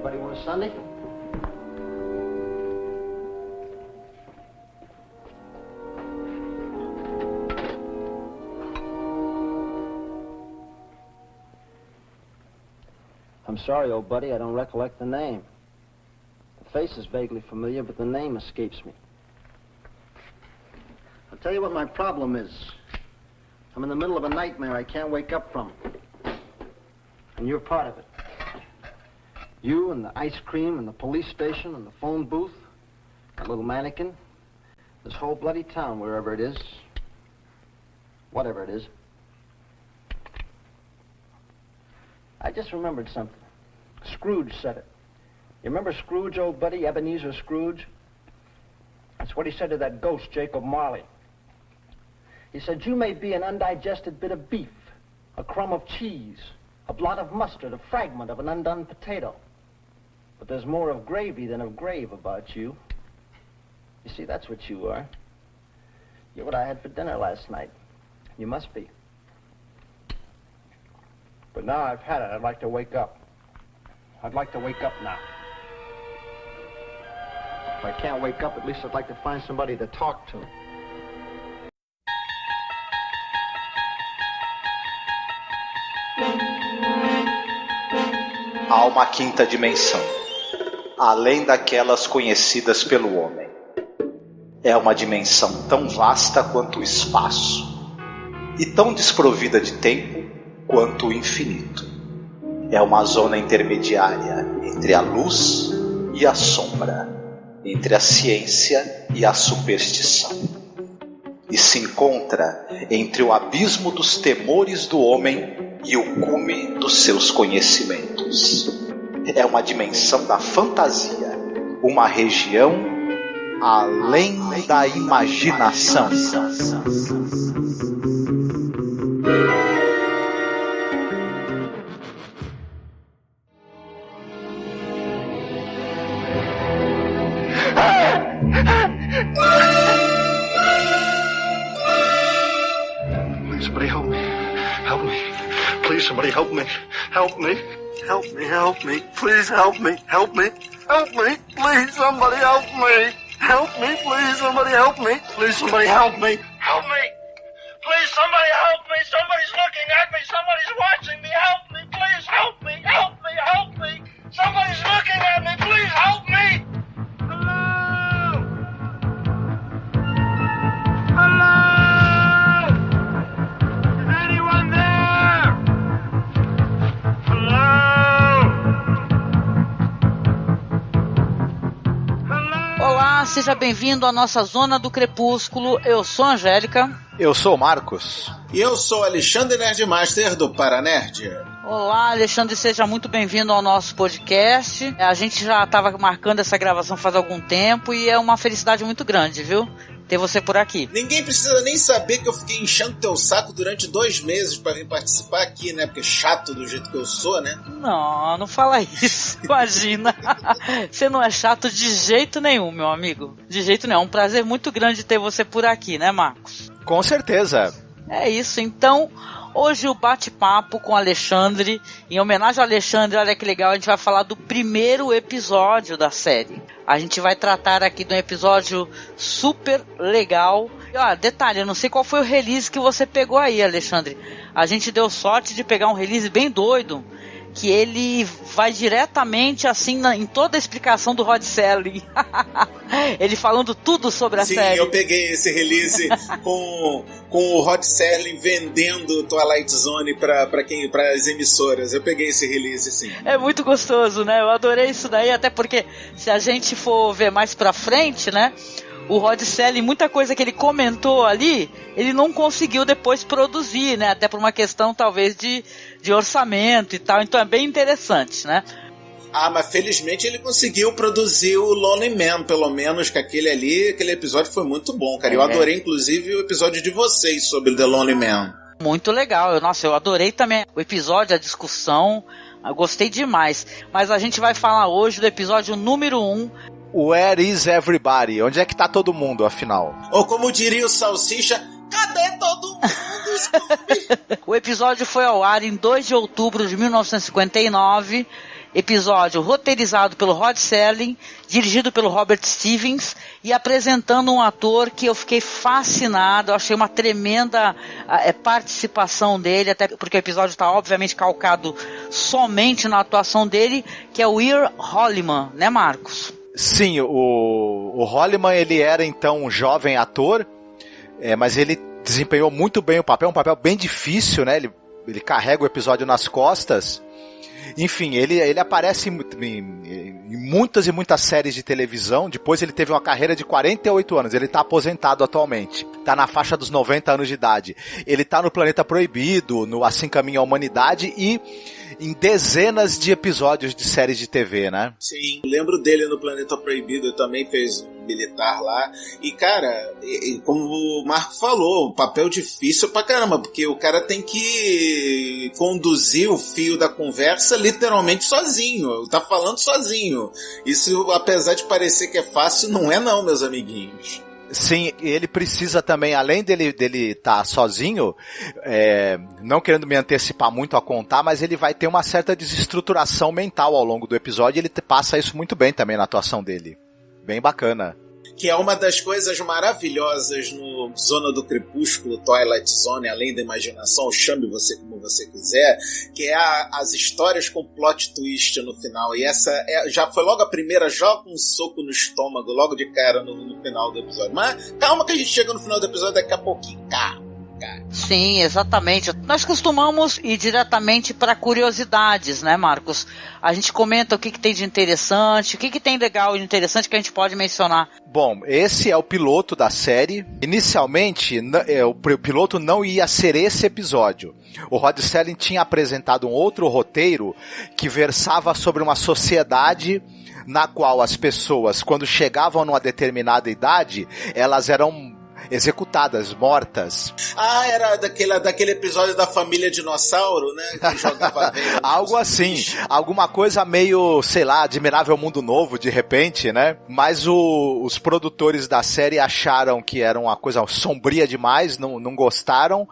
Anybody want a Sunday? I'm sorry, old buddy, I don't recollect the name. The face is vaguely familiar, but the name escapes me. I'll tell you what my problem is. I'm in the middle of a nightmare I can't wake up from. And you're part of it. You and the ice cream and the police station and the phone booth, that little mannequin, this whole bloody town, wherever it is, whatever it is. I just remembered something. Scrooge said it. You remember Scrooge, old buddy, Ebenezer Scrooge? That's what he said to that ghost, Jacob Marley. He said, you may be an undigested bit of beef, a crumb of cheese, a blot of mustard, a fragment of an undone potato. But there's more of gravy than of grave about you. You see, that's what you are. You're what I had for dinner last night. You must be. But now I've had it, I'd like to wake up. I'd like to wake up now. If I can't wake up, at least I'd like to find somebody to talk to. Há uma quinta dimensão, além daquelas conhecidas pelo homem. É uma dimensão tão vasta quanto o espaço, e tão desprovida de tempo quanto o infinito. É uma zona intermediária entre a luz e a sombra, entre a ciência e a superstição. E se encontra entre o abismo dos temores do homem e o cume dos seus conhecimentos. É uma dimensão da fantasia, uma região além da imaginação. Somebody help me. Help me. Please, somebody help me. Help me. Help me, help me. Please help me. Help me. Help me. Please, somebody help me. Help me, please, somebody help me. Please, somebody help me. Help me. Please, somebody help me. Somebody's looking at me. Somebody's watching me. Help me. Please help me. Help me. Help me. Somebody's looking at me. Please help me. Hello. Hello. Olá, seja bem-vindo à nossa Zona do Crepúsculo. Eu sou a Angélica. Eu sou o Marcos. E eu sou Alexandre Nerdmaster do Paranerd. Olá, Alexandre, seja muito bem-vindo ao nosso podcast. A gente já estava marcando essa gravação faz algum tempo e é uma felicidade muito grande, viu? Ter você por aqui. Ninguém precisa nem saber que eu fiquei enchendo teu saco durante 2 meses pra vir participar aqui, né? Porque chato do jeito que eu sou, né? Não, não fala isso. Imagina. Você não é chato de jeito nenhum, meu amigo. De jeito nenhum. É um prazer muito grande ter você por aqui, né, Marcos? Com certeza. É isso, então... Hoje o bate-papo com o Alexandre, em homenagem ao Alexandre, olha que legal, a gente vai falar do primeiro episódio da série. A gente vai tratar aqui de um episódio super legal. E, ó, detalhe, eu não sei qual foi o release que você pegou aí, Alexandre. A gente deu sorte de pegar um release bem doido, que ele vai diretamente, assim, em toda a explicação do Rod Serling. Ele falando tudo sobre a série. Sim, eu peguei esse release com o Rod Serling vendendo Twilight Zone para as emissoras. Eu peguei esse release, sim. É muito gostoso, né? Eu adorei isso daí, até porque se a gente for ver mais pra frente, né? O Rod Serling, muita coisa que ele comentou ali, ele não conseguiu depois produzir, né? Até por uma questão, talvez, de orçamento e tal. Então é bem interessante, né? Ah, mas felizmente ele conseguiu produzir o Lonely Man, pelo menos, que aquele episódio foi muito bom, cara. Eu adorei, inclusive, o episódio de vocês sobre The Lonely Man. Muito legal. Eu adorei também o episódio, a discussão. Eu gostei demais. Mas a gente vai falar hoje do episódio número 1. Where is everybody? Onde é que tá todo mundo, afinal? Ou como diria o Salsicha, cadê todo mundo, Scooby? O episódio foi ao ar em 2 de outubro de 1959. episódio roteirizado pelo Rod Serling, dirigido pelo Robert Stevens e apresentando um ator que eu fiquei fascinado, eu achei uma tremenda participação dele, até porque o episódio está obviamente calcado somente na atuação dele, que é o Weir Holliman, né, Marcos? Sim, o Holliman, ele era então um jovem ator, mas ele desempenhou muito bem o papel, um papel bem difícil, né? Ele carrega o episódio nas costas. Enfim, ele aparece em muitas e muitas séries de televisão. Depois ele teve uma carreira de 48 anos. Ele está aposentado atualmente. Está na faixa dos 90 anos de idade. Ele está no Planeta Proibido, no Assim Caminha a Humanidade e em dezenas de episódios de séries de TV, né? Sim, lembro dele no Planeta Proibido, ele também fez um militar lá. E, cara, como o Marco falou, um papel difícil pra caramba, porque o cara tem que conduzir o fio da conversa literalmente sozinho, tá falando sozinho. Isso, apesar de parecer que é fácil, não é não, meus amiguinhos. Sim, ele precisa também, além dele estar sozinho, não querendo me antecipar muito a contar, mas ele vai ter uma certa desestruturação mental ao longo do episódio, e ele passa isso muito bem também na atuação dele. Bem bacana. Que é uma das coisas maravilhosas no Zona do Crepúsculo, Twilight Zone, além da imaginação, chame você como você quiser, que é as histórias com plot twist no final. E essa já foi logo a primeira, joga um soco no estômago, logo de cara no final do episódio. Mas calma que a gente chega no final do episódio daqui a pouquinho, calma. Sim, exatamente. Nós costumamos ir diretamente para curiosidades, né, Marcos? A gente comenta o que tem de interessante, o que tem legal e interessante que a gente pode mencionar. Bom, esse é o piloto da série. Inicialmente, o piloto não ia ser esse episódio. O Rod Serling tinha apresentado um outro roteiro que versava sobre uma sociedade na qual as pessoas, quando chegavam numa determinada idade, elas eram executadas, mortas. Ah, era daquele episódio da família dinossauro, né? Que jogava algo assim, alguma coisa meio, sei lá, Admirável Mundo Novo, de repente, né? Mas os produtores da série acharam que era uma coisa sombria demais, não gostaram.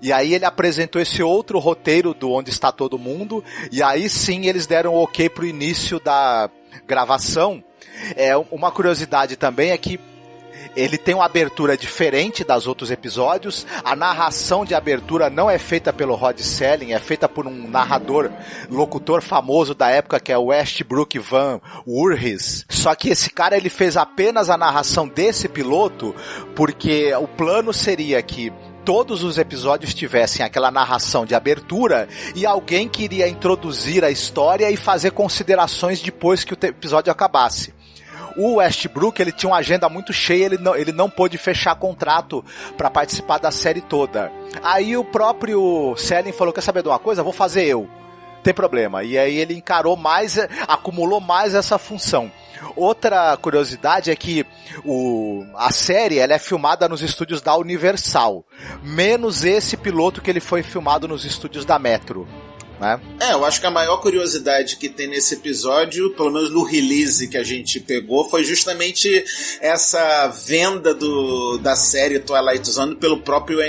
E aí ele apresentou esse outro roteiro do Onde Está Todo Mundo, e aí sim eles deram o ok pro início da gravação. Uma curiosidade também é que ele tem uma abertura diferente das outros episódios. A narração de abertura não é feita pelo Rod Serling, é feita por um locutor famoso da época, que é o Westbrook Van Voorhis. Só que esse cara, ele fez apenas a narração desse piloto, porque o plano seria que todos os episódios tivessem aquela narração de abertura e alguém queria introduzir a história e fazer considerações depois que o episódio acabasse. O Westbrook, ele tinha uma agenda muito cheia, ele não pôde fechar contrato para participar da série toda. Aí o próprio Serling falou, quer saber de uma coisa? Vou fazer eu. Tem problema. E aí ele acumulou mais essa função. Outra curiosidade é que a série ela é filmada nos estúdios da Universal, menos esse piloto que ele foi filmado nos estúdios da Metro. Né? Eu acho que a maior curiosidade que tem nesse episódio, pelo menos no release que a gente pegou, foi justamente essa venda da série Twilight Zone pelo próprio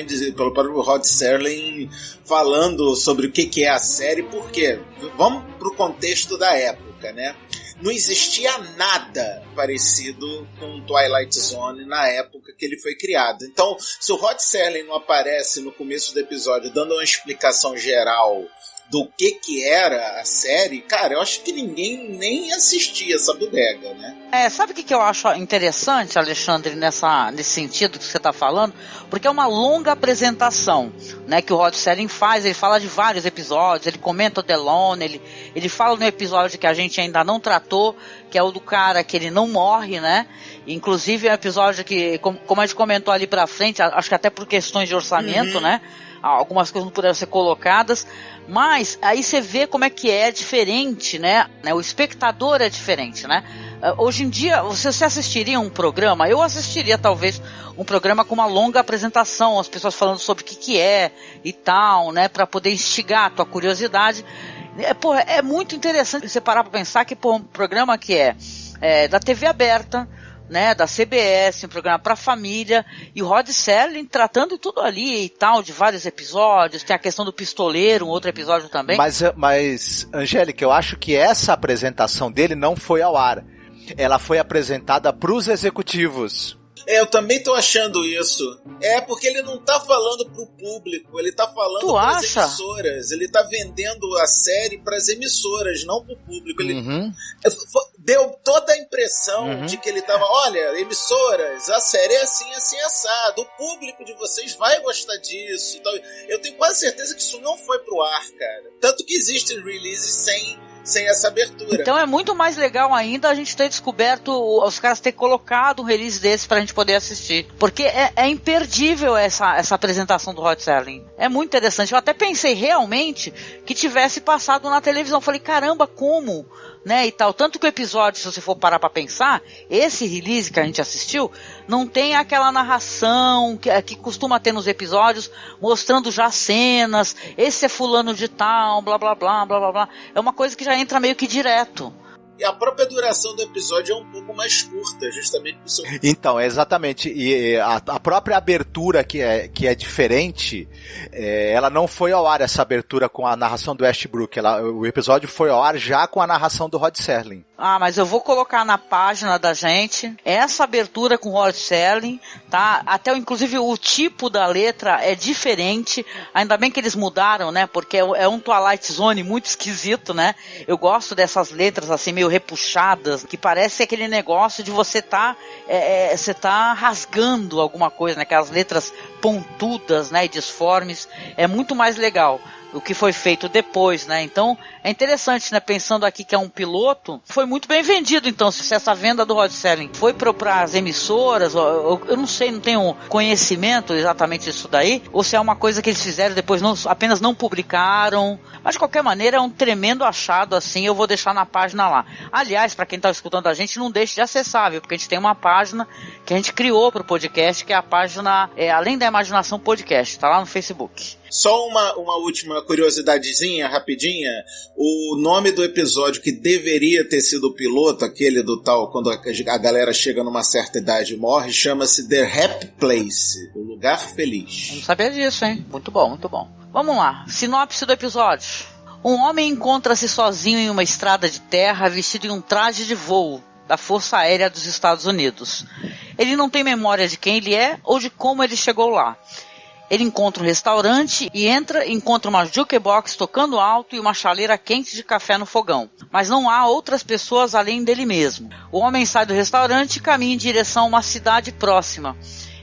Rod Serling, falando sobre o que é a série. Por quê? Vamos pro contexto da época, né? Não existia nada parecido com Twilight Zone na época que ele foi criado. Então, se o Rod Serling não aparece no começo do episódio dando uma explicação geral do que era a série, cara, eu acho que ninguém nem assistia essa bodega, né? Sabe o que eu acho interessante, Alexandre, nesse sentido que você está falando? Porque é uma longa apresentação, né, que o Rod Serling faz. Ele fala de vários episódios, ele comenta o The Lone, ele fala no episódio que a gente ainda não tratou, que é o do cara que ele não morre, né? Inclusive é um episódio que, como a gente comentou ali pra frente, acho que até por questões de orçamento, né? Algumas coisas não puderam ser colocadas, mas aí você vê como é que é diferente, né? O espectador é diferente, né? Hoje em dia, você assistiria um programa? Eu assistiria talvez um programa com uma longa apresentação, as pessoas falando sobre o que é e tal, né? Para poder instigar a tua curiosidade. É muito interessante você parar para pensar que um programa que é da TV aberta, né, da CBS, um programa pra família, e o Rod Serling tratando tudo ali e tal, de vários episódios, tem a questão do pistoleiro, um outro episódio também. Mas, Angélica, eu acho que essa apresentação dele não foi ao ar. Ela foi apresentada pros executivos. Eu também tô achando isso. É porque ele não tá falando pro público, ele tá falando pras emissoras. Ele tá vendendo a série pras emissoras, não pro público. Ele deu toda a impressão de que ele tava, olha, emissoras, a série é assim, assim, assado. O público de vocês vai gostar disso. Eu tenho quase certeza que isso não foi pro ar, cara. Tanto que existem releases sem essa abertura. Então é muito mais legal ainda a gente ter descoberto, os caras ter colocado um release desse pra gente poder assistir. Porque é imperdível essa apresentação do Rod Serling. É muito interessante. Eu até pensei realmente que tivesse passado na televisão. Falei, caramba, como? Né, e tal. Tanto que o episódio, se você for parar pra pensar, esse release que a gente assistiu, não tem aquela narração que costuma ter nos episódios, mostrando já cenas, esse é fulano de tal, blá blá blá, blá blá blá. É uma coisa que já entra meio que direto. E a própria duração do episódio é um pouco mais curta, justamente por seu... Então, exatamente. E a própria abertura que é diferente, ela não foi ao ar, essa abertura com a narração do Ashbrook. O episódio foi ao ar já com a narração do Rod Serling. Ah, mas eu vou colocar na página da gente essa abertura com o Rod Serling, tá? Até, inclusive, o tipo da letra é diferente. Ainda bem que eles mudaram, né? Porque é um Twilight Zone muito esquisito, né? Eu gosto dessas letras, assim, meio repuxadas, que parece aquele negócio de você você tá rasgando alguma coisa, né? Aquelas letras pontudas, né? E disformes. É muito mais legal o que foi feito depois, né? Então, é interessante, né? Pensando aqui que é um piloto, foi muito bem vendido, então, se essa venda do Rod Serling foi para as emissoras, eu não sei, não tenho conhecimento exatamente disso daí, ou se é uma coisa que eles fizeram depois, apenas não publicaram, mas de qualquer maneira é um tremendo achado, assim, eu vou deixar na página lá. Aliás, para quem tá escutando a gente, não deixe de acessar, viu? Porque a gente tem uma página que a gente criou pro podcast, que é a página Além da Imaginação Podcast, tá lá no Facebook. Só uma última curiosidadezinha, rapidinha. O nome do episódio que deveria ter sido o piloto, aquele do tal, quando a galera chega numa certa idade e morre, chama-se The Happy Place, o lugar feliz. Eu não sabia disso, hein? Muito bom, muito bom. Vamos lá, sinopse do episódio. Um homem encontra-se sozinho em uma estrada de terra vestido em um traje de voo da Força Aérea dos Estados Unidos. Ele não tem memória de quem ele é ou de como ele chegou lá. Ele encontra um restaurante e encontra uma jukebox tocando alto e uma chaleira quente de café no fogão. Mas não há outras pessoas além dele mesmo. O homem sai do restaurante e caminha em direção a uma cidade próxima.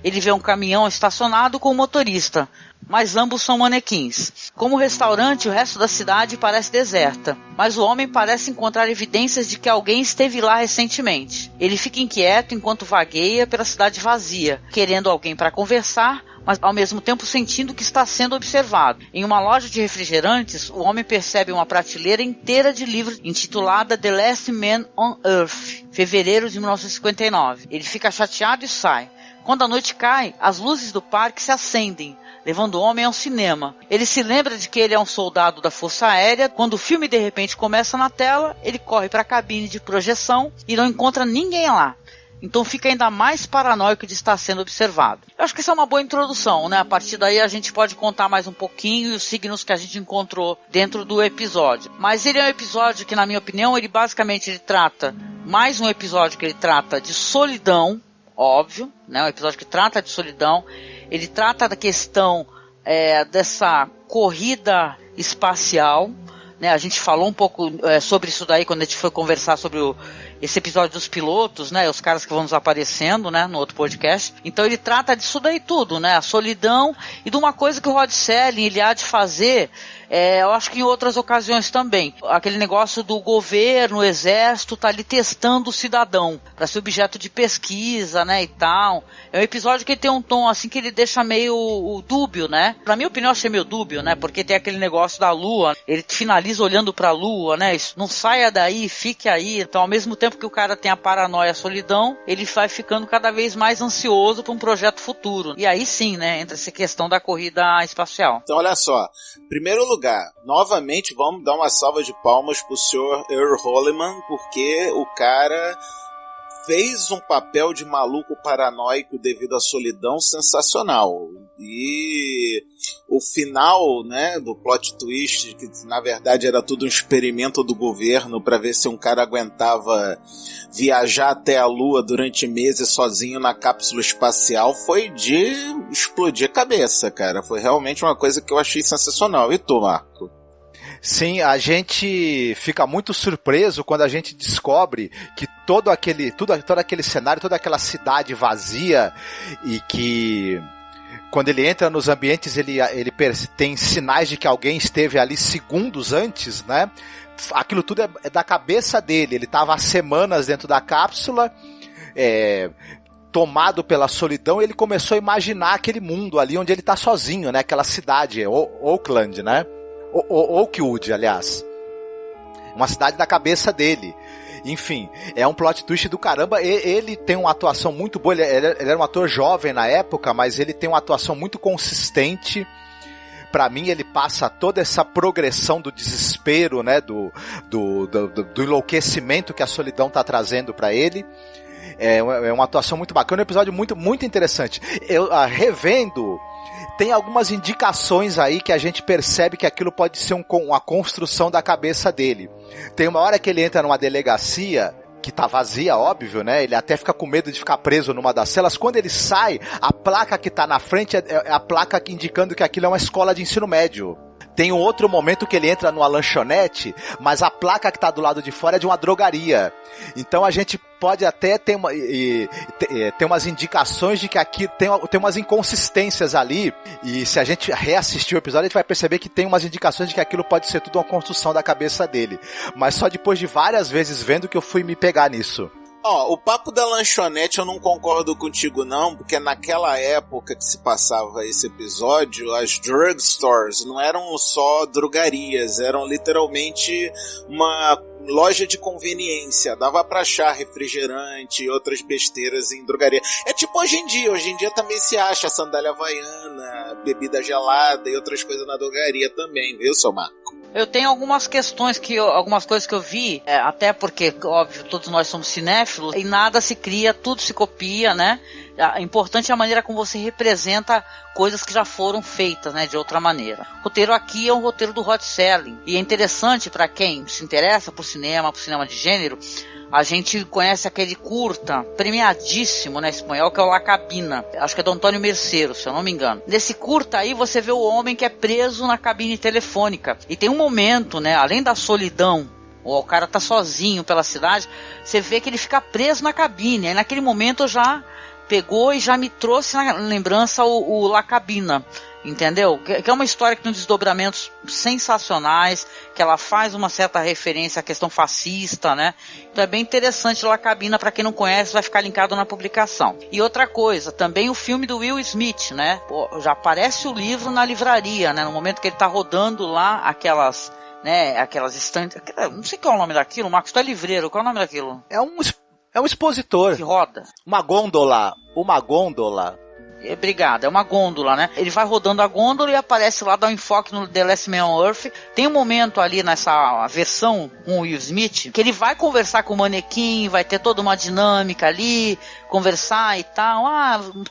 Ele vê um caminhão estacionado com um motorista, mas ambos são manequins. Como restaurante, o resto da cidade parece deserta, mas o homem parece encontrar evidências de que alguém esteve lá recentemente. Ele fica inquieto enquanto vagueia pela cidade vazia, querendo alguém para conversar, mas ao mesmo tempo sentindo que está sendo observado. Em uma loja de refrigerantes, o homem percebe uma prateleira inteira de livros intitulada The Last Man on Earth, fevereiro de 1959. Ele fica chateado e sai. Quando a noite cai, as luzes do parque se acendem, levando o homem ao cinema. Ele se lembra de que ele é um soldado da Força Aérea. Quando o filme de repente começa na tela, ele corre para a cabine de projeção e não encontra ninguém lá. Então fica ainda mais paranoico de estar sendo observado. Eu acho que isso é uma boa introdução, né? A partir daí a gente pode contar mais um pouquinho e os signos que a gente encontrou dentro do episódio. Mas ele é um episódio que, na minha opinião, ele trata, mais um episódio que ele trata de solidão, óbvio, né? Um episódio que trata de solidão. Ele trata da questão dessa corrida espacial, né? A gente falou um pouco sobre isso daí quando a gente foi conversar sobre esse episódio dos pilotos, né? Os caras que vão nos aparecendo, né? No outro podcast. Então ele trata disso daí tudo, né? A solidão e de uma coisa que o Rod Serling ele há de fazer, eu acho que em outras ocasiões também. Aquele negócio do governo, o exército, tá ali testando o cidadão para ser objeto de pesquisa, né? E tal. É um episódio que tem um tom assim que ele deixa meio dúbio, né? Na minha opinião, eu achei meio dúbio, né? Porque tem aquele negócio da lua, ele finaliza olhando pra lua, né? Isso, não saia daí, fique aí. Então, ao mesmo tempo que o cara tem a paranoia, a solidão, ele vai ficando cada vez mais ansioso para um projeto futuro. E aí sim, né? Entra essa questão da corrida espacial. Então, olha só. Primeiro lugar, novamente vamos dar uma salva de palmas pro Sr. Earl Holliman, porque o cara fez um papel de maluco paranoico devido à solidão sensacional. E o final, né, do plot twist, que na verdade era tudo um experimento do governo para ver se um cara aguentava viajar até a Lua durante meses sozinho na cápsula espacial, foi de explodir a cabeça, cara. Foi realmente uma coisa que eu achei sensacional. E tu, Marco? Sim, a gente fica muito surpreso quando a gente descobre que todo aquele cenário, toda aquela cidade vazia, e que quando ele entra nos ambientes ele tem sinais de que alguém esteve ali segundos antes, né? Aquilo tudo é da cabeça dele. Ele estava há semanas dentro da cápsula, tomado pela solidão, ele começou a imaginar aquele mundo ali onde ele está sozinho, né? Aquela cidade, Oakland, né? Oakwood, aliás. Uma cidade da cabeça dele. Enfim, é um plot twist do caramba. Ele tem uma atuação muito boa. Ele era um ator jovem na época, mas ele tem uma atuação muito consistente. Pra mim, ele passa toda essa progressão do desespero, né? Do enlouquecimento que a solidão tá trazendo pra ele. É uma atuação muito bacana. É um episódio muito, muito interessante. Eu, revendo, tem algumas indicações aí que a gente percebe que aquilo pode ser uma construção da cabeça dele. Tem uma hora que ele entra numa delegacia que tá vazia, óbvio, né? Ele até fica com medo de ficar preso numa das celas. Quando ele sai, a placa que tá na frente é a placa indicando que aquilo é uma escola de ensino médio. Tem um outro momento que ele entra numa lanchonete, mas a placa que tá do lado de fora é de uma drogaria. Então a gente pode até ter umas indicações de que aqui tem umas inconsistências ali, e se a gente reassistir o episódio, a gente vai perceber que tem umas indicações de que aquilo pode ser tudo uma construção da cabeça dele. Mas só depois de várias vezes vendo que eu fui me pegar nisso. O papo da lanchonete eu não concordo contigo não, porque naquela época que se passava esse episódio, as drugstores não eram só drogarias, eram literalmente uma loja de conveniência, dava pra achar refrigerante e outras besteiras em drogaria. É tipo hoje em dia também se acha sandália havaiana, bebida gelada e outras coisas na drogaria também, viu, seu Marco? Eu tenho algumas coisas que eu vi, até porque, óbvio, todos nós somos cinéfilos, e nada se cria, tudo se copia, né? O importante é a maneira como você representa coisas que já foram feitas, né, de outra maneira. O roteiro aqui é um roteiro do Rod Serling, e é interessante para quem se interessa por cinema de gênero. A gente conhece aquele curta premiadíssimo na espanhol, que é o La Cabina. Acho que é do Antônio Merceiro, se eu não me engano. Nesse curta aí você vê o homem que é preso na cabine telefônica. E tem um momento, né, além da solidão, o cara tá sozinho pela cidade, você vê que ele fica preso na cabine. Aí naquele momento eu já pegou e já me trouxe na lembrança o La Cabina. Entendeu? Que é uma história que tem desdobramentos sensacionais, que ela faz uma certa referência à questão fascista, né? Então é bem interessante La Cabina, para quem não conhece, vai ficar linkado na publicação. E outra coisa, também o filme do Will Smith, né? Já aparece o livro na livraria, né? No momento que ele tá rodando lá aquelas estantes, não sei qual é o nome daquilo, Marcos, tu é livreiro, qual é o nome daquilo? É um expositor. Que roda. Uma gôndola. Obrigado, é uma gôndola, né? Ele vai rodando a gôndola e aparece lá, dá um enfoque no The Last Man on Earth. Tem um momento ali nessa versão com o Will Smith que ele vai conversar com o manequim, vai ter toda uma dinâmica ali, conversar e tal.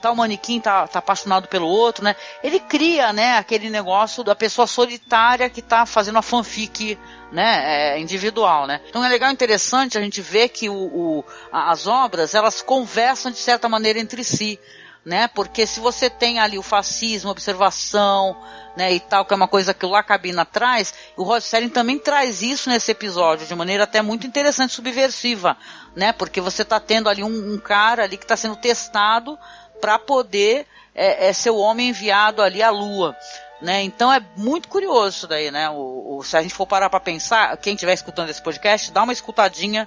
Tal manequim tá apaixonado pelo outro, né? Ele cria, né, aquele negócio da pessoa solitária que tá fazendo a fanfic, né, individual, né? Então é legal, interessante a gente ver que as obras, elas conversam de certa maneira entre si, né? Porque se você tem ali o fascismo, observação, né, e tal, que é uma coisa que o La Cabina traz, o Rod Serling também traz isso nesse episódio, de maneira até muito interessante, subversiva, né? Porque você tá tendo ali um cara ali que está sendo testado para poder ser o homem enviado ali à Lua, né? Então é muito curioso isso daí, né? Se a gente for parar para pensar, quem estiver escutando esse podcast, dá uma escutadinha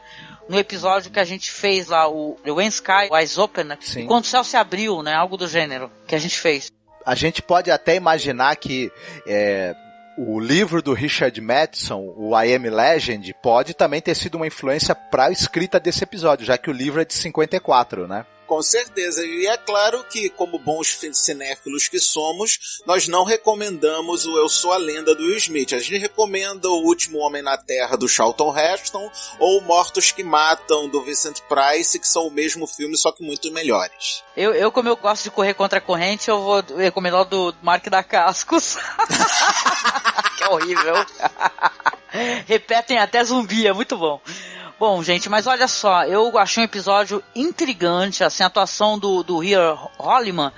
no episódio que a gente fez lá, o When Sky Eyes Open, né? Quando o céu se abriu, né? Algo do gênero que a gente fez. A gente pode até imaginar que o livro do Richard Matheson, o I Am Legend, pode também ter sido uma influência para a escrita desse episódio, já que o livro é de 54, né? Com certeza. E é claro que, como bons cinéfilos que somos, nós não recomendamos o Eu Sou a Lenda do Will Smith. A gente recomenda O Último Homem na Terra do Charlton Heston ou Mortos que Matam do Vincent Price, que são o mesmo filme, só que muito melhores. Como eu gosto de correr contra a corrente, eu vou recomendar o do Mark da Cascos. Que é horrível. Repetem até zumbi, é muito bom. Bom, gente, mas olha só, eu achei um episódio intrigante, assim, a atuação do Rhea Holliman,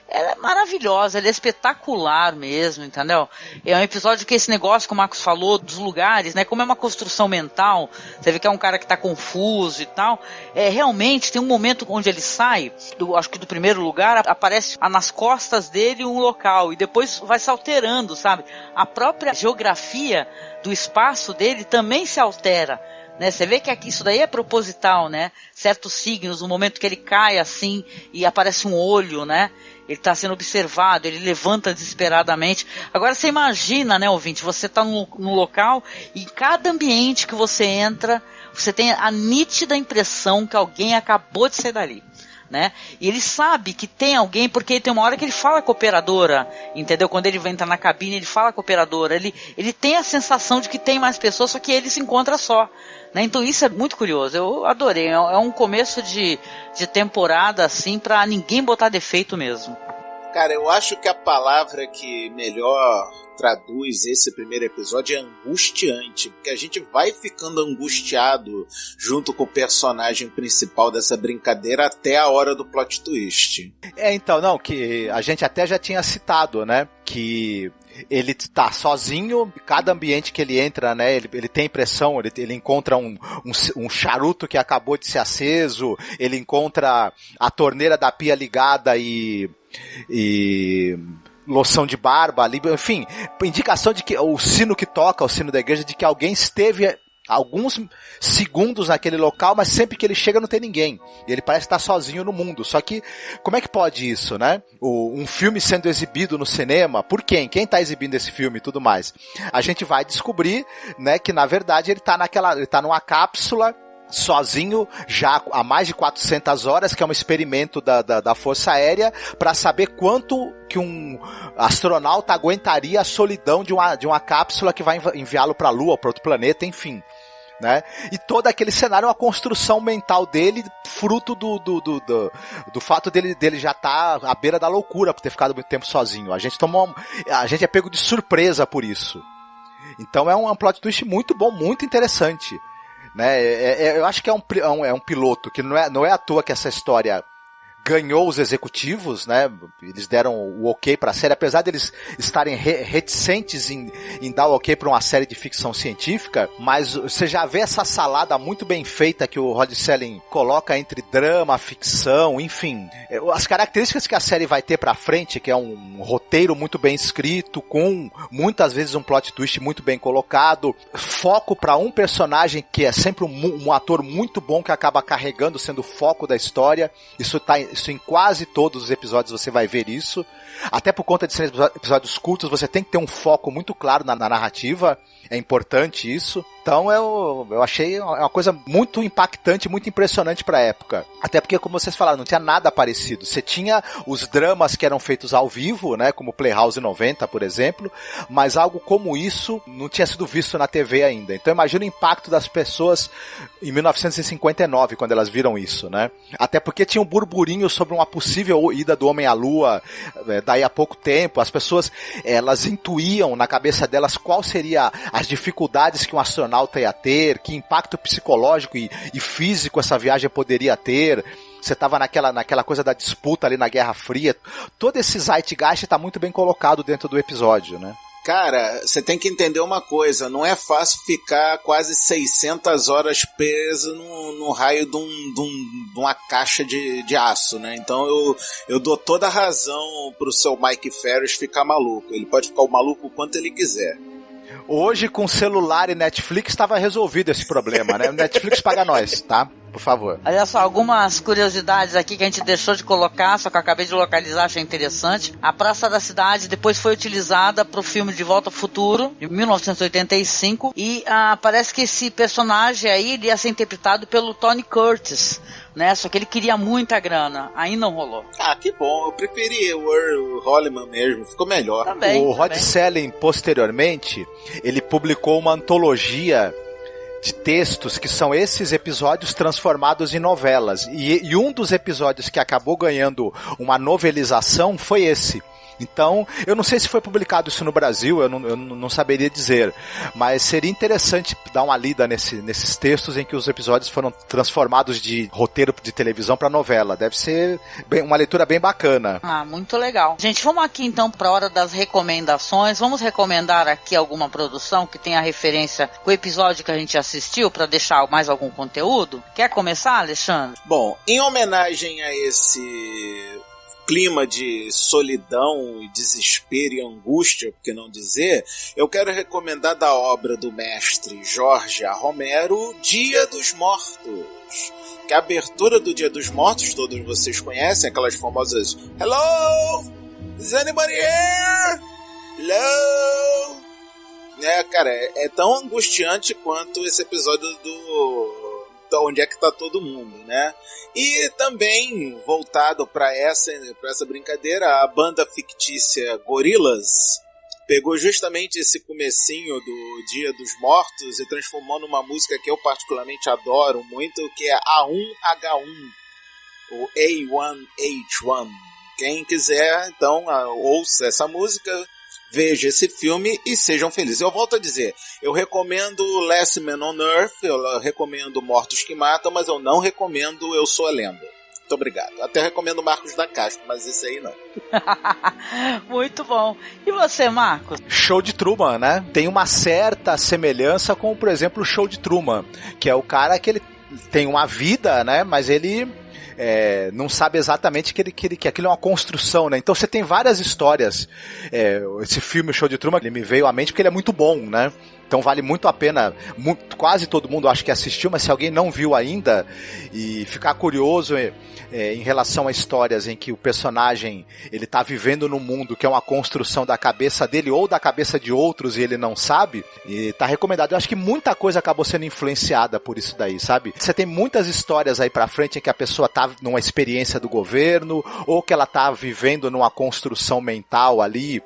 ela é maravilhosa, ela é espetacular mesmo, entendeu? É um episódio que esse negócio que o Marcos falou, dos lugares, né, como é uma construção mental, você vê que é um cara que tá confuso e tal, realmente tem um momento onde ele sai, acho que do primeiro lugar, aparece nas costas dele um local, e depois vai se alterando, sabe? A própria geografia do espaço dele também se altera. Né, você vê que aqui, isso daí é proposital, né? Certos signos, no momento que ele cai assim e aparece um olho, né? Ele está sendo observado, ele levanta desesperadamente. Agora você imagina, né, ouvinte, você está num local e em cada ambiente que você entra, você tem a nítida impressão que alguém acabou de sair dali. Né? E ele sabe que tem alguém, porque tem uma hora que ele fala com a operadora, entendeu? Quando ele vai entrar na cabine, ele fala com a operadora, ele tem a sensação de que tem mais pessoas, só que ele se encontra só, né? Então isso é muito curioso, eu adorei, é um começo de temporada assim, pra ninguém botar defeito mesmo. Cara, eu acho que a palavra que melhor traduz esse primeiro episódio é angustiante, porque a gente vai ficando angustiado junto com o personagem principal dessa brincadeira até a hora do plot twist. Então, não, que a gente até já tinha citado, né, que ele tá sozinho, cada ambiente que ele entra, né, ele tem a impressão, ele encontra um charuto que acabou de ser aceso, ele encontra a torneira da pia ligada e loção de barba ali, enfim, indicação de que o sino que toca, o sino da igreja, de que alguém esteve alguns segundos naquele local, mas sempre que ele chega não tem ninguém, e ele parece estar sozinho no mundo. Só que, como é que pode isso, né? Um filme sendo exibido no cinema, por quem? Quem está exibindo esse filme e tudo mais? A gente vai descobrir, né, que na verdade ele tá numa cápsula, sozinho, já há mais de 400 horas, que é um experimento da Força Aérea, para saber quanto que um astronauta aguentaria a solidão de uma cápsula que vai enviá-lo para a Lua, para outro planeta, enfim. Né? E todo aquele cenário é uma construção mental dele, fruto do fato dele já estar à beira da loucura por ter ficado muito tempo sozinho. A gente é pego de surpresa por isso. Então é um plot twist muito bom, muito interessante. Né? Eu acho que é um piloto que não é à toa que essa história ganhou os executivos, né? Eles deram o ok para a série, apesar deles estarem reticentes em dar o ok para uma série de ficção científica, mas você já vê essa salada muito bem feita que o Rod Serling coloca entre drama, ficção, enfim. As características que a série vai ter pra frente, que é um roteiro muito bem escrito, com muitas vezes um plot twist muito bem colocado, foco para um personagem que é sempre um ator muito bom que acaba carregando, sendo o foco da história. Isso em quase todos os episódios você vai ver isso. Até por conta de serem episódios curtos, você tem que ter um foco muito claro na narrativa. É importante isso. Então eu achei uma coisa muito impactante, muito impressionante pra época. Até porque, como vocês falaram, não tinha nada parecido. Você tinha os dramas que eram feitos ao vivo, né, como Playhouse 90, por exemplo, mas algo como isso não tinha sido visto na TV ainda. Então imagina o impacto das pessoas em 1959, quando elas viram isso, né? Até porque tinha um burburinho sobre uma possível ida do homem à Lua daí a pouco tempo. As pessoas, elas intuíam na cabeça delas qual seria as dificuldades que um astronauta ia ter, que impacto psicológico e físico essa viagem poderia ter. Você estava naquela coisa da disputa ali na Guerra Fria. Todo esse zeitgeist está muito bem colocado dentro do episódio, né? Cara, você tem que entender uma coisa, não é fácil ficar quase 600 horas preso no raio de uma caixa de aço, né? Então eu dou toda a razão pro seu Mike Ferris ficar maluco. Ele pode ficar o maluco o quanto ele quiser. Hoje, com celular e Netflix, estava resolvido esse problema, né? O Netflix paga nós, tá? por favor. Olha só, algumas curiosidades aqui que a gente deixou de colocar, só que eu acabei de localizar, achei interessante. A Praça da Cidade depois foi utilizada para o filme De Volta ao Futuro, de 1985, e parece que esse personagem aí ia ser interpretado pelo Tony Curtis, né? Só que ele queria muita grana, aí não rolou. Ah, que bom, eu preferi o Earl Holliman mesmo, ficou melhor. Também, o Rod Serling, posteriormente, ele publicou uma antologia de textos que são esses episódios transformados em novelas. E um dos episódios que acabou ganhando uma novelização foi esse. Então, eu não sei se foi publicado isso no Brasil, eu não saberia dizer, mas seria interessante dar uma lida nesses textos em que os episódios foram transformados de roteiro de televisão para novela. Deve ser uma leitura bem bacana. Ah, muito legal. Gente, vamos aqui então para a hora das recomendações. Vamos recomendar aqui alguma produção que tenha referência com o episódio que a gente assistiu, para deixar mais algum conteúdo? Quer começar, Alexandre? Bom, em homenagem a esse clima de solidão e desespero e angústia, por que não dizer, eu quero recomendar da obra do mestre Jorge A. Romero, Dia dos Mortos. Que a abertura do Dia dos Mortos, todos vocês conhecem, aquelas famosas Hello? Is anybody here? Hello? Cara, é tão angustiante quanto esse episódio do Onde é que tá todo mundo, né? E também, voltado para essa brincadeira, a banda fictícia Gorillaz pegou justamente esse comecinho do Dia dos Mortos e transformou numa música que eu particularmente adoro muito, que é A1H1, ou A1H1. Quem quiser, então, ouça essa música, veja esse filme e sejam felizes. Eu volto a dizer, eu recomendo Last Man on Earth, eu recomendo Mortos que Matam, mas eu não recomendo Eu Sou a Lenda. Muito obrigado. Até recomendo Marcos da Castro, mas esse aí não. Muito bom. E você, Marcos? Show de Truman, né? Tem uma certa semelhança com, por exemplo, o Show de Truman, que é o cara que ele tem uma vida, né? Mas ele não sabe exatamente que aquilo é uma construção, né? Então você tem várias histórias. Esse filme, o Show de Truman, ele me veio à mente porque ele é muito bom, né? Então vale muito a pena, quase todo mundo acho que assistiu, mas se alguém não viu ainda e ficar curioso em relação a histórias em que o personagem ele tá vivendo num mundo que é uma construção da cabeça dele ou da cabeça de outros e ele não sabe, e tá recomendado. Eu acho que muita coisa acabou sendo influenciada por isso daí, sabe? Você tem muitas histórias aí pra frente em que a pessoa tá numa experiência do governo ou que ela tá vivendo numa construção mental ali,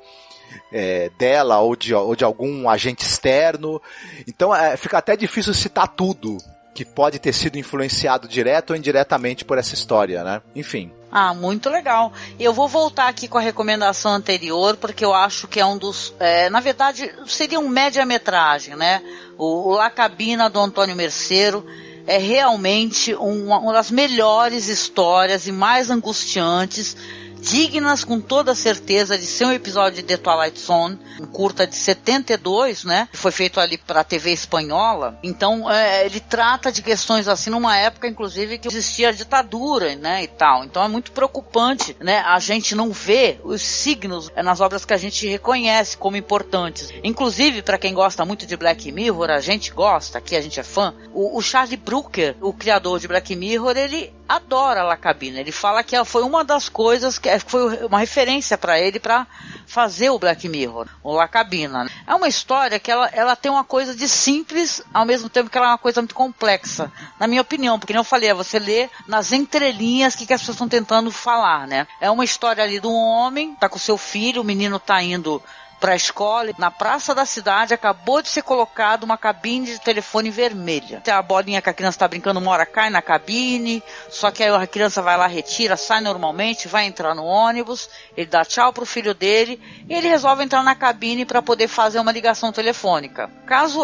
dela ou de algum agente externo. Então fica até difícil citar tudo que pode ter sido influenciado direto ou indiretamente por essa história, né? Enfim. Ah, muito legal. Eu vou voltar aqui com a recomendação anterior, porque eu acho que é um dos... na verdade, seria um média-metragem, né? O La Cabina, do Antônio Mercero, é realmente uma das melhores histórias e mais angustiantes, dignas com toda certeza de ser um episódio de The Twilight Zone, um curta de 72, né, que foi feito ali para a TV espanhola. Então ele trata de questões assim numa época inclusive que existia ditadura, né, e tal. Então é muito preocupante, né, a gente não vê os signos nas obras que a gente reconhece como importantes. Inclusive, para quem gosta muito de Black Mirror, a gente gosta, aqui a gente é fã, o Charlie Brooker, o criador de Black Mirror, ele adora La Cabina. Ele fala que foi uma das coisas que foi uma referência para ele para fazer o Black Mirror, o La Cabina. É uma história que ela tem uma coisa de simples, ao mesmo tempo que ela é uma coisa muito complexa, na minha opinião, porque, como eu falei, você lê nas entrelinhas o que as pessoas estão tentando falar, né? É uma história ali de um homem, tá com seu filho, o menino tá indo para a escola, na praça da cidade acabou de ser colocado uma cabine de telefone vermelha. A bolinha que a criança está brincando uma hora cai na cabine, só que aí a criança vai lá, retira, sai normalmente, vai entrar no ônibus, ele dá tchau pro filho dele e ele resolve entrar na cabine para poder fazer uma ligação telefônica. Caso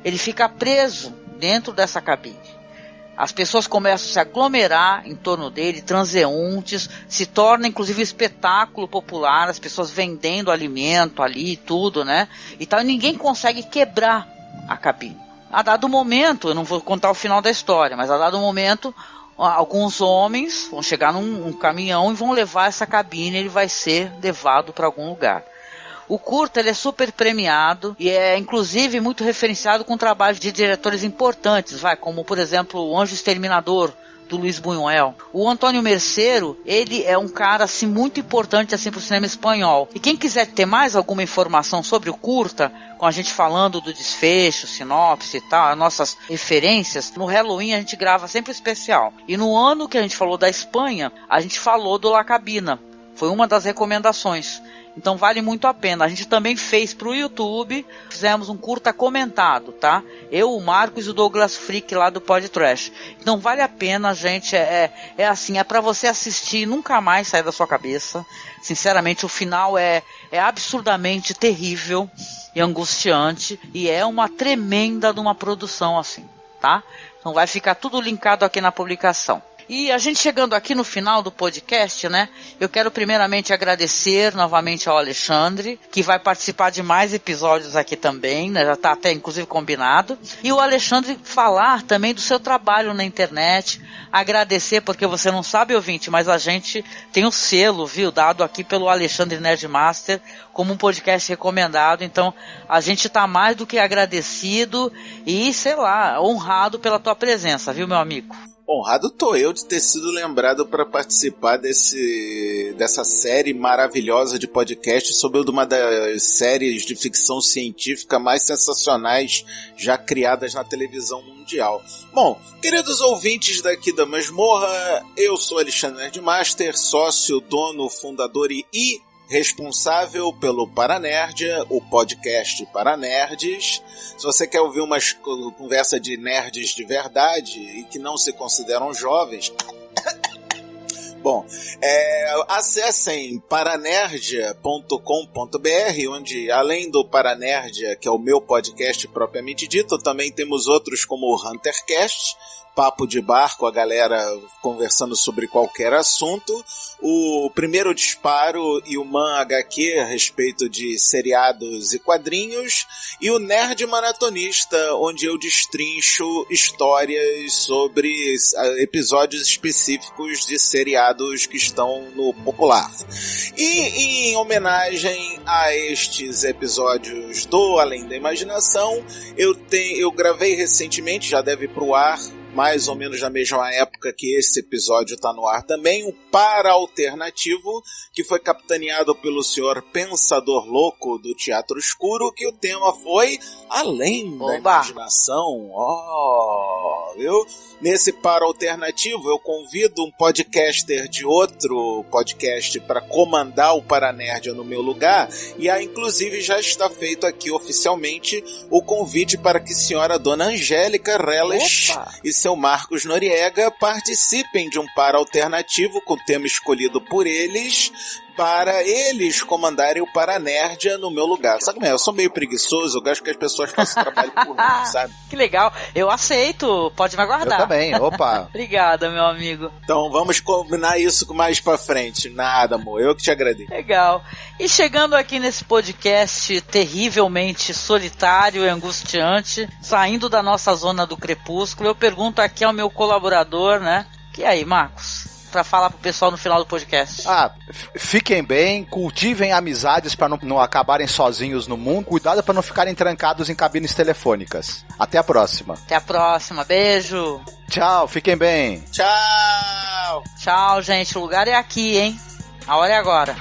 ele fica preso dentro dessa cabine. As pessoas começam a se aglomerar em torno dele, transeuntes, se torna inclusive um espetáculo popular, as pessoas vendendo alimento ali e tudo, né? E tal, e ninguém consegue quebrar a cabine. A dado momento, eu não vou contar o final da história, mas a dado momento, alguns homens vão chegar num caminhão e vão levar essa cabine, ele vai ser levado para algum lugar. O curta, ele é super premiado e é, inclusive, muito referenciado com trabalhos de diretores importantes, como, por exemplo, O Anjo Exterminador, do Luiz Buñuel. O Antônio Mercero, ele é um cara assim, muito importante assim, para o cinema espanhol. E quem quiser ter mais alguma informação sobre o curta, com a gente falando do desfecho, sinopse e tal, as nossas referências, no Halloween a gente grava sempre especial. E no ano que a gente falou da Espanha, a gente falou do La Cabina. Foi uma das recomendações. Então vale muito a pena. A gente também fez pro YouTube, fizemos um curta comentado, tá? Eu, o Marcos e o Douglas Freak lá do Pod Trash. Então vale a pena, gente. É assim, é pra você assistir e nunca mais sair da sua cabeça. Sinceramente, o final é absurdamente terrível e angustiante. E é uma tremenda de uma produção assim, tá? Então vai ficar tudo linkado aqui na publicação. E a gente chegando aqui no final do podcast, né? Eu quero primeiramente agradecer novamente ao Alexandre, que vai participar de mais episódios aqui também, né? Já está até inclusive combinado. E o Alexandre falar também do seu trabalho na internet, agradecer, porque você não sabe, ouvinte, mas a gente tem um selo, viu? Dado aqui pelo Alexandre Nerdmaster como um podcast recomendado. Então a gente está mais do que agradecido e, sei lá, honrado pela tua presença, viu, meu amigo? Honrado tô eu de ter sido lembrado para participar dessa série maravilhosa de podcast sobre uma das séries de ficção científica mais sensacionais já criadas na televisão mundial. Bom, queridos ouvintes daqui da Masmorra, eu sou Alexandre Nerdmaster, sócio, dono, fundador e responsável pelo Paranerdia, o podcast para nerds. Se você quer ouvir uma conversa de nerds de verdade e que não se consideram jovens, bom, acessem paranerdia.com.br, onde além do Paranerdia, que é o meu podcast propriamente dito, também temos outros como o Huntercast, papo de bar com a galera conversando sobre qualquer assunto, o Primeiro Disparo e o Man HQ a respeito de seriados e quadrinhos, e o Nerd Maratonista, onde eu destrincho histórias sobre episódios específicos de seriados que estão no popular. E em homenagem a estes episódios do Além da Imaginação, eu gravei recentemente, já deve ir pro ar, mais ou menos na mesma época que esse episódio está no ar também, o Para-Alternativo, que foi capitaneado pelo senhor Pensador Louco do Teatro Escuro, que o tema foi Além da Imaginação. Viu? Nesse Para-Alternativo eu convido um podcaster de outro podcast para comandar o Paranerdia no meu lugar, e inclusive já está feito aqui oficialmente o convite para que a senhora Dona Angélica Reles e seu Marcos Noriega participem de um Para-Alternativo com o tema escolhido por eles, para eles comandarem o Paranerdia no meu lugar. Sabe como é? Eu sou meio preguiçoso, eu gosto que as pessoas façam trabalho por mim, sabe? Que legal. Eu aceito. Pode me aguardar. Eu também. Opa. Obrigada, meu amigo. Então vamos combinar isso mais pra frente. Nada, amor. Eu que te agradeço. Legal. E chegando aqui nesse podcast terrivelmente solitário e angustiante, saindo da nossa zona do crepúsculo, eu pergunto aqui ao meu colaborador, né? E aí, Marcos? Pra falar pro pessoal no final do podcast. Fiquem bem, cultivem amizades pra não acabarem sozinhos no mundo, cuidado pra não ficarem trancados em cabines telefônicas. Até a próxima. Até a próxima, beijo. Tchau, fiquem bem. Tchau. Tchau, gente, o lugar é aqui, hein? A hora é agora.